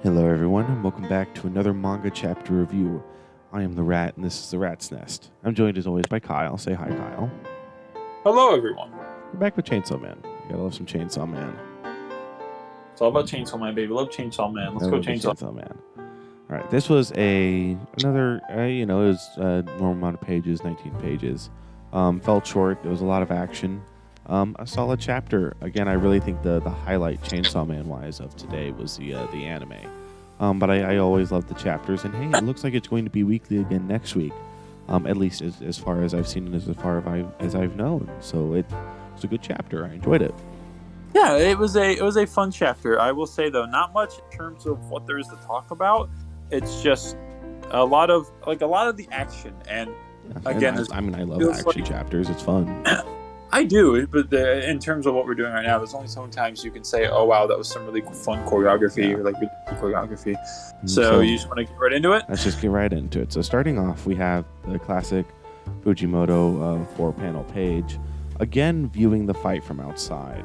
Hello everyone, and welcome back to another manga chapter review. I am the Rat, and this is the Rat's Nest. I'm joined as always by Kyle. Say hi, Kyle. Hello, everyone. We're back with Chainsaw Man. You gotta love some Chainsaw Man. It's all about Chainsaw Man, baby. Love Chainsaw Man. Let's go Chainsaw Man. All right, this was another, it was a normal amount of pages, 19 pages. Felt short. There was a lot of action. A solid chapter. Again, I really think the highlight Chainsaw Man-wise of today was the anime. But I always love the chapters. And hey, it looks like it's going to be weekly again next week. At least as far as I've seen it, as far as I've known. So it's a good chapter. I enjoyed it. Yeah, it was a fun chapter. I will say though, not much in terms of what there is to talk about. It's just a lot of the action. And again, I love action chapters. It's fun. I do, but in terms of what we're doing right now, there's only sometimes you can say, "Oh wow, that was some really fun choreography," or like good choreography. So you just want to get right into it? Let's just get right into it. So starting off, we have the classic Fujimoto 4-panel page, again viewing the fight from outside.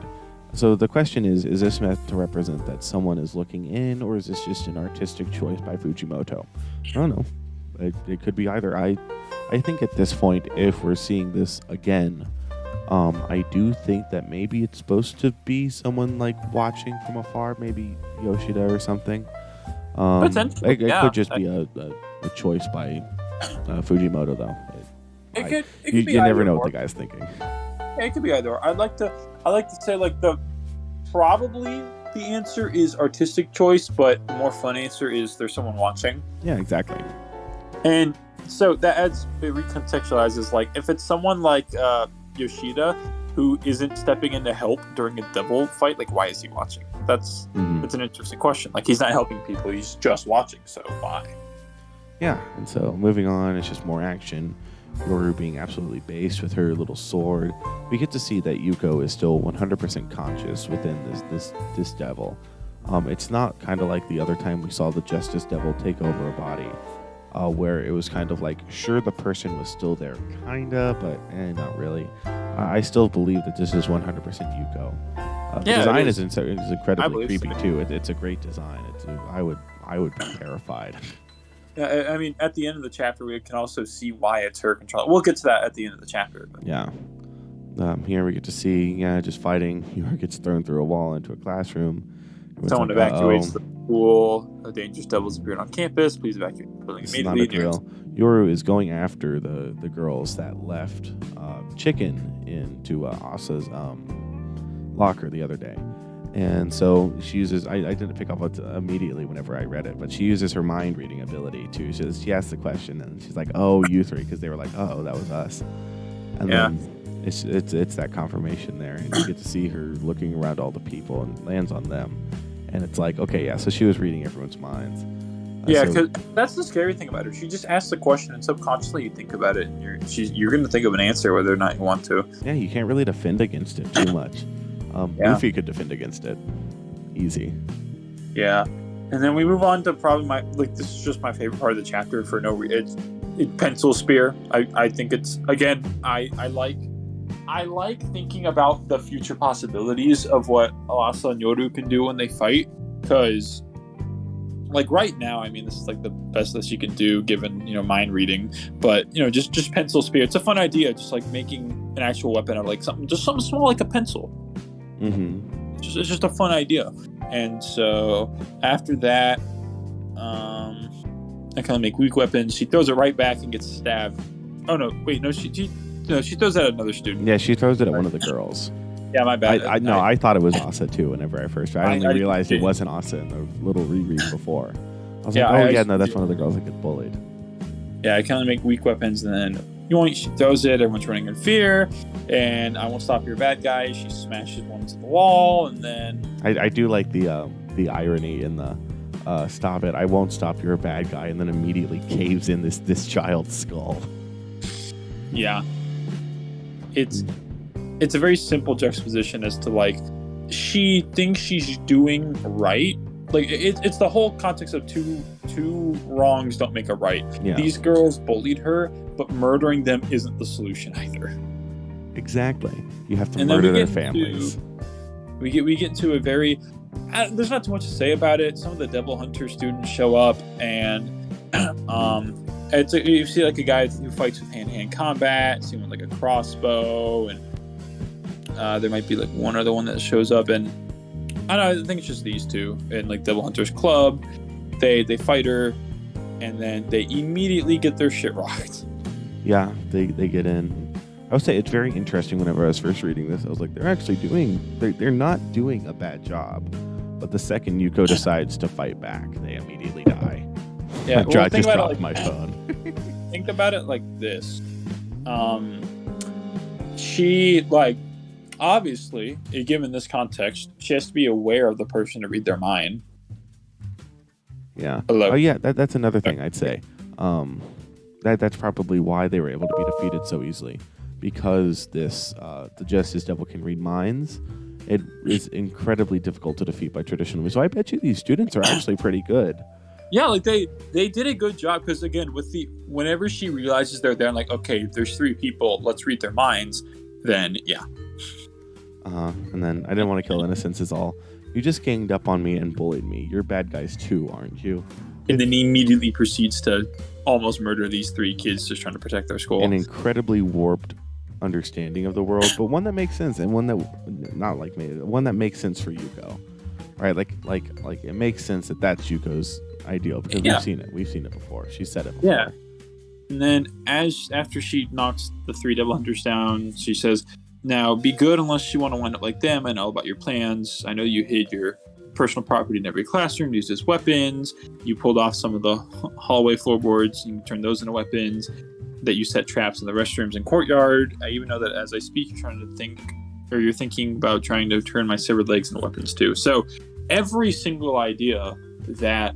So the question is this meant to represent that someone is looking in, or is this just an artistic choice by Fujimoto? I don't know. It could be either. I think at this point, if we're seeing this again, I do think that maybe it's supposed to be someone like watching from afar, maybe Yoshida or something. Potentially, it could just be a choice by Fujimoto, though. It could you be never know or. what the guy's thinking. Yeah, it could be either. Or. I like to say like probably the answer is artistic choice, but the more fun answer is there's someone watching. Yeah, exactly. And so that adds, it recontextualizes, like if it's someone like Yoshida who isn't stepping in to help during a devil fight, like why is he watching? That's an interesting question. Like he's not helping people, he's just watching, so why? Yeah, and so moving on, it's just more action. Yoru being absolutely based with her little sword. We get to see that Yuko is still 100% conscious within this devil. It's not kind of like the other time we saw the Justice Devil take over a body, where it was kind of like, sure, the person was still there, kinda, but not really. I still believe that this is 100% Yuko. The design is incredibly creepy too. It's a great design. I would be terrified. Yeah, I mean, at the end of the chapter, we can also see why it's her control. We'll get to that at the end of the chapter. But. Yeah. Here we get to see, just fighting. Yoru gets thrown through a wall into a classroom. Someone evacuates the school. A dangerous devil's appeared on campus. Please evacuate the building immediately. It's not a drill. Yoru is going after the girls that left chicken into Asa's locker the other day. And so she uses, I didn't pick up on it immediately whenever I read it, but she uses her mind reading ability too. She asks the question and she's like, "Oh, you three," because they were like, "Oh, that was us." And then it's that confirmation there, and you get to see her looking around all the people and lands on them, and it's like, okay, yeah, so she was reading everyone's minds. Yeah, because that's the scary thing about her. She just asks the question, and subconsciously you think about it, and you're going to think of an answer whether or not you want to. Yeah, you can't really defend against it too much. Luffy could defend against it. Easy. Yeah. And then we move on to probably this is just my favorite part of the chapter for no reason. It's pencil spear. I think it's, again, I like thinking about the future possibilities of what Asa and Yoru can do when they fight, because like right now, I mean, this is like the best that she can do given, mind reading, but just pencil spear. It's a fun idea, just like making an actual weapon out of like something small like a pencil. Mm-hmm. It's just a fun idea. And so after that, I kind of make weak weapons. She throws it right back and gets stabbed. Oh no, wait, no, she throws it at another student. Yeah, she throws it at one of the girls. Yeah, my bad. I thought it was Asa too whenever I first read. I only realized it wasn't Asa in the little reread before. I was that's one of the girls that gets bullied. Yeah, I kind of make weak weapons, and then she throws it, everyone's running in fear, and I won't stop your bad guy. She smashes one into the wall, and then... I do like the irony in the stop it, I won't stop, you're a bad guy, and then immediately caves in this child's skull. Yeah. It's a very simple juxtaposition as to, like, she thinks she's doing right. Like, it's the whole context of two wrongs don't make a right. Yeah. These girls bullied her, but murdering them isn't the solution either. Exactly. You have to And then we murder their get families. We get into a very there's not too much to say about it. Some of the Devil Hunter students show up, and you see like a guy who fights with hand-to-hand combat, seeing with like a crossbow, and there might be like one other one that shows up, and I don't know, I think it's just these two in like Devil Hunter's club. They fight her, and then they immediately get their shit rocked. Yeah, they get in. I would say it's very interesting. Whenever I was first reading this, I was like, they're not doing a bad job. But the second Yuko decides to fight back, they immediately die. Yeah, I just dropped my phone. Think about it like this. She, like, obviously, given this context, she has to be aware of the person to read their mind. Yeah. Hello. Oh, yeah, that's another thing I'd say. That's probably why they were able to be defeated so easily. Because the Justice Devil can read minds, it is incredibly difficult to defeat by traditional means. So I bet you these students are actually pretty good. Yeah, like they did a good job, because again, whenever she realizes they're there, and like, okay, there's 3 people, let's read their minds, then yeah. And then I didn't want to kill innocents is all. You just ganged up on me and bullied me. You're bad guys too, aren't you? And then he immediately proceeds to almost murder these 3 kids just trying to protect their school. An incredibly warped understanding of the world, but one that makes sense, and one that one that makes sense for Yuko, right? Like it makes sense that that's Yuko's ideal, because we've seen it before. She said it before. Yeah. And then after she knocks the 3 Devil Hunters down, she says, "Now be good unless you want to wind up like them. I know about your plans. I know you hid your personal property in every classroom, used as weapons. You pulled off some of the hallway floorboards and turned those into weapons. That you set traps in the restrooms and courtyard. I even know that as I speak, you're thinking about trying to turn my severed legs into weapons too." So every single idea that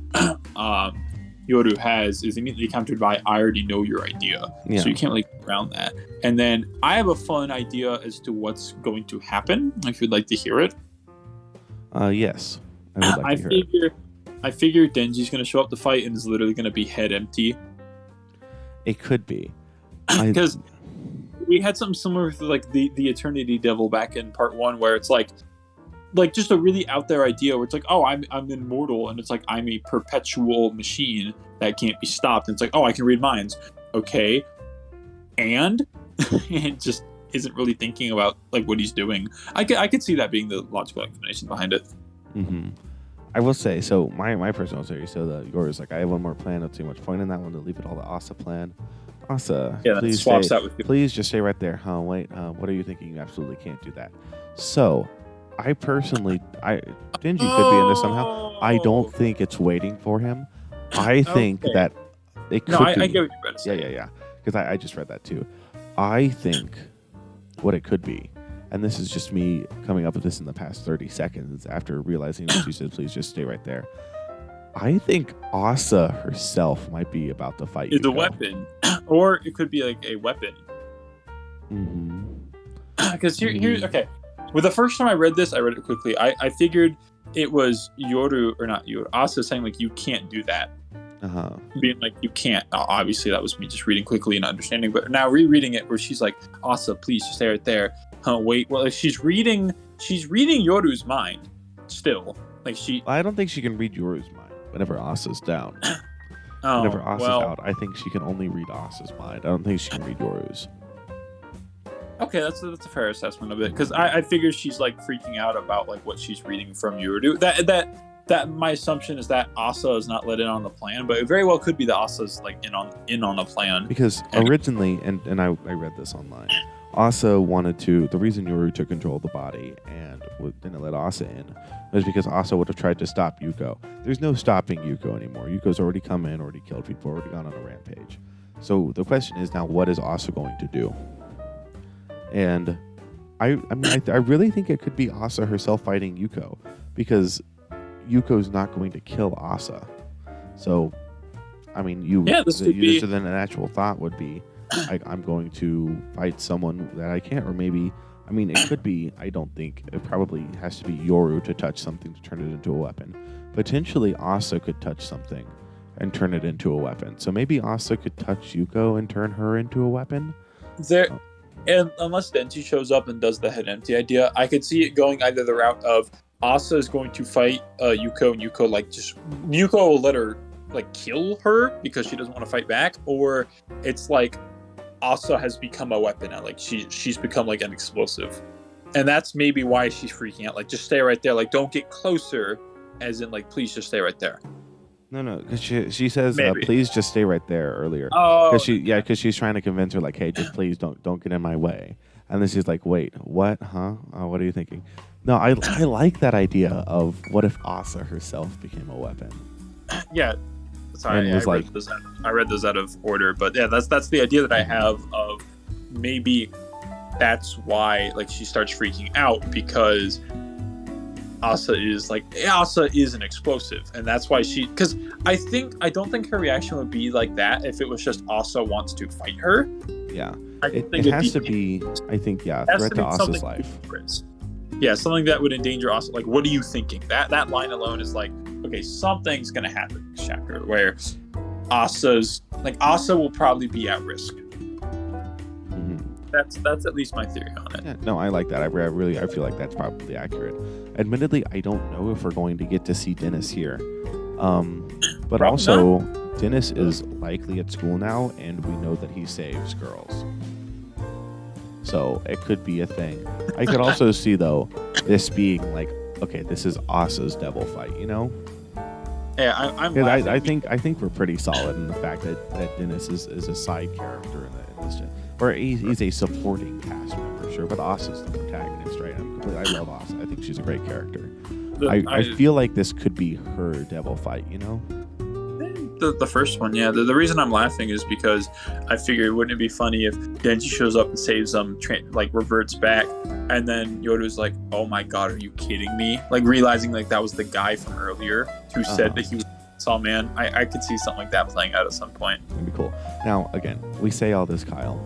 Yoru has is immediately countered by, "I already know your idea." Yeah. So you can't really get around that. And then I have a fun idea as to what's going to happen, if you'd like to hear it. Yes. I would like to hear it. I figure Denji's going to show up to fight and is literally going to be head empty. It could be. Because we had something similar with like the Eternity Devil back in part 1, where it's like just a really out there idea where it's like, oh, I'm immortal, and it's like I'm a perpetual machine that can't be stopped. And it's like, oh, I can read minds. Okay. And it just isn't really thinking about like what he's doing. I could see that being the logical explanation behind it. Mm-hmm. I will say, so my personal theory, yours, like, I have one more plan. Not too much point in that one to leave it all to Asa plan. Asa, yeah, please swaps out with you. Please just stay right there. Wait, what are you thinking? You absolutely can't do that. So, I personally, Denji could be in this somehow. I don't think it's waiting for him. I think that it could be. I get what you're about to say. Yeah. Because I just read that too. I think what it could be, and this is just me coming up with this in the past 30 seconds after realizing that she said, please just stay right there. I think Asa herself might be about to fight It's Yuko. a weapon. Or it could be like a weapon. Because here's okay. Well, the first time I read this, I read it quickly. I figured it was Asa saying like, you can't do that. Being like, you can't. Obviously, that was me just reading quickly and understanding. But now rereading it, where she's like, Asa, please just stay right there. Wait. Well, she's reading Yoru's mind still. Like I don't think she can read Yoru's mind whenever Asa's down. Oh, whenever Asa's out, I think she can only read Asa's mind. I don't think she can read Yoru's. Okay, that's a fair assessment of it, because I figure she's like freaking out about like what she's reading from Yoru. That my assumption is that Asa is not let in on the plan, but it very well could be that Asa's like in on the plan. Because originally, and I read this online, Asa wanted to. The reason Yoru took control of the body and didn't let Asa in was because Asa would have tried to stop Yuko. There's no stopping Yuko anymore. Yuko's already come in, already killed people, already gone on a rampage. So the question is now, what is Asa going to do? And I really think it could be Asa herself fighting Yuko, because Yuko's not going to kill Asa. So, I mean, then a natural thought would be, I'm going to fight someone that I can't, or maybe, I mean, it could be, I don't think, it probably has to be Yoru to touch something to turn it into a weapon. Potentially, Asa could touch something and turn it into a weapon. So maybe Asa could touch Yuko and turn her into a weapon. And unless Denji shows up and does the head empty idea, I could see it going either the route of Asa is going to fight Yuko, and Yuko will let her like kill her because she doesn't want to fight back, or it's like Asa has become a weapon now, like she's become like an explosive, and that's maybe why she's freaking out. Like, just stay right there, like don't get closer, as in like please just stay right there. No, because she says please just stay right there earlier. Oh, because she's trying to convince her like, hey, just please don't get in my way. And then she's like, wait, what? Huh? What are you thinking? No, I like that idea of what if Asa herself became a weapon. Yeah. Sorry, I read those out of order, but yeah, that's the idea that I have of maybe that's why like she starts freaking out, because Asa is an explosive, and that's why because I don't think her reaction would be like that if it was just Asa wants to fight her. Yeah, it has to be. I think threat to Asa's life. Yeah, something that would endanger Asa. Like, what are you thinking? That line alone is like, okay, something's gonna happen in this chapter where Asa will probably be at risk. Mm-hmm. That's at least my theory on it. Yeah, no, I like that. I feel like that's probably accurate. Admittedly, I don't know if we're going to get to see Dennis here, but probably also not. Dennis is likely at school now, and we know that he saves girls. So it could be a thing. I could also see, though, this being like, okay, this is Asa's devil fight, you know? Yeah, I think we're pretty solid in the fact that Dennis is a side character in this, or he's a supporting cast member, sure, but Asa's the protagonist, right? I love Asa. I think she's a great character. I feel like this could be her devil fight, you know? The first one, yeah. The reason I'm laughing is because I figured, wouldn't it be funny if Denji shows up and saves them, reverts back, and then Yoda's like, "Oh my god, are you kidding me?" Like realizing like that was the guy from earlier who said that he was Saw Man. I could see something like that playing out at some point. That'd be cool. Now, again, we say all this, Kyle.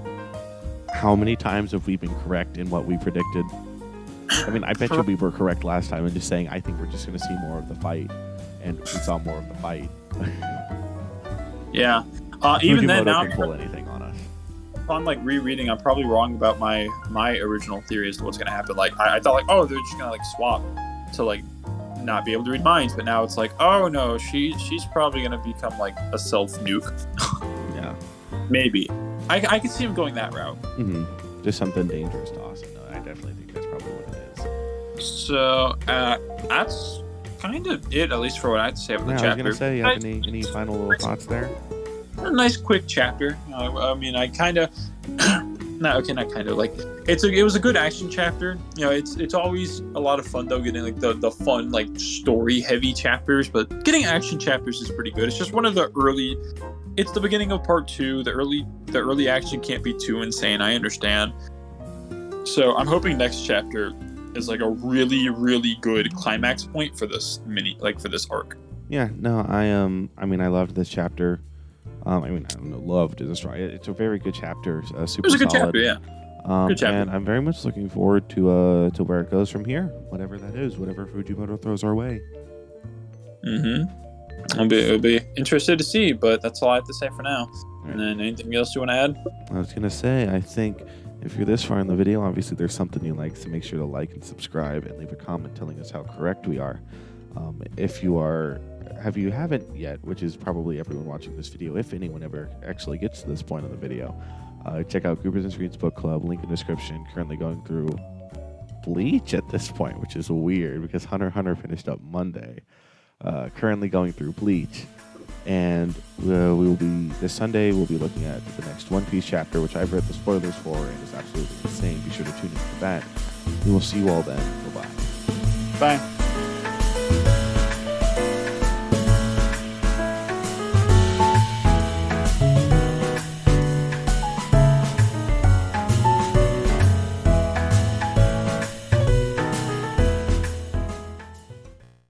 How many times have we been correct in what we predicted? I mean, I bet you we were correct last time and just saying, I think we're just going to see more of the fight, and we saw more of the fight. Yeah. Even then, now can pull anything on us. Upon like rereading, I'm probably wrong about my original theory as to what's going to happen. Like I thought, like, oh, they're just going to like swap to like not be able to read minds, but now it's like, oh no, she's probably going to become like a self nuke. Yeah. Maybe. I could see him going that route. Mm-hmm. Just something dangerous to Austin. No, I definitely think that's probably what it is. So that's kind of it, at least for what I had to say about the chapter. I was going to say, you have any final little thoughts there? A nice quick chapter. I mean, I kind of not kind of like it was a good action chapter. You know, it's always a lot of fun though, getting like the fun like story heavy chapters, but getting action chapters is pretty good. It's just one of the early. It's the beginning of part 2. The early action can't be too insane. I understand. So I'm hoping next chapter is like a really, really good climax point for this for this arc. Yeah, no, I mean, I loved this chapter. I mean, I don't know, loved is a strong. It's a very good chapter. Super solid. It was a good chapter, yeah. Good chapter. And I'm very much looking forward to where it goes from here, whatever that is, whatever Fujimoto throws our way. Mm-hmm. I'll be interested to see, but that's all I have to say for now. Right. And then anything else you want to add? I was gonna say, I think if you're this far in the video, obviously there's something you like, so make sure to like and subscribe and leave a comment telling us how correct we are. If you haven't yet, which is probably everyone watching this video, if anyone ever actually gets to this point of the video, check out Groupers and Screens Book Club, link in description. Currently going through Bleach at this point, which is weird because Hunter x Hunter finished up Monday. Currently going through Bleach, and this Sunday we'll be looking at the next One Piece chapter, which I've read the spoilers for and is absolutely insane. Be sure to tune in for that. We will see you all then. Bye-bye. Bye.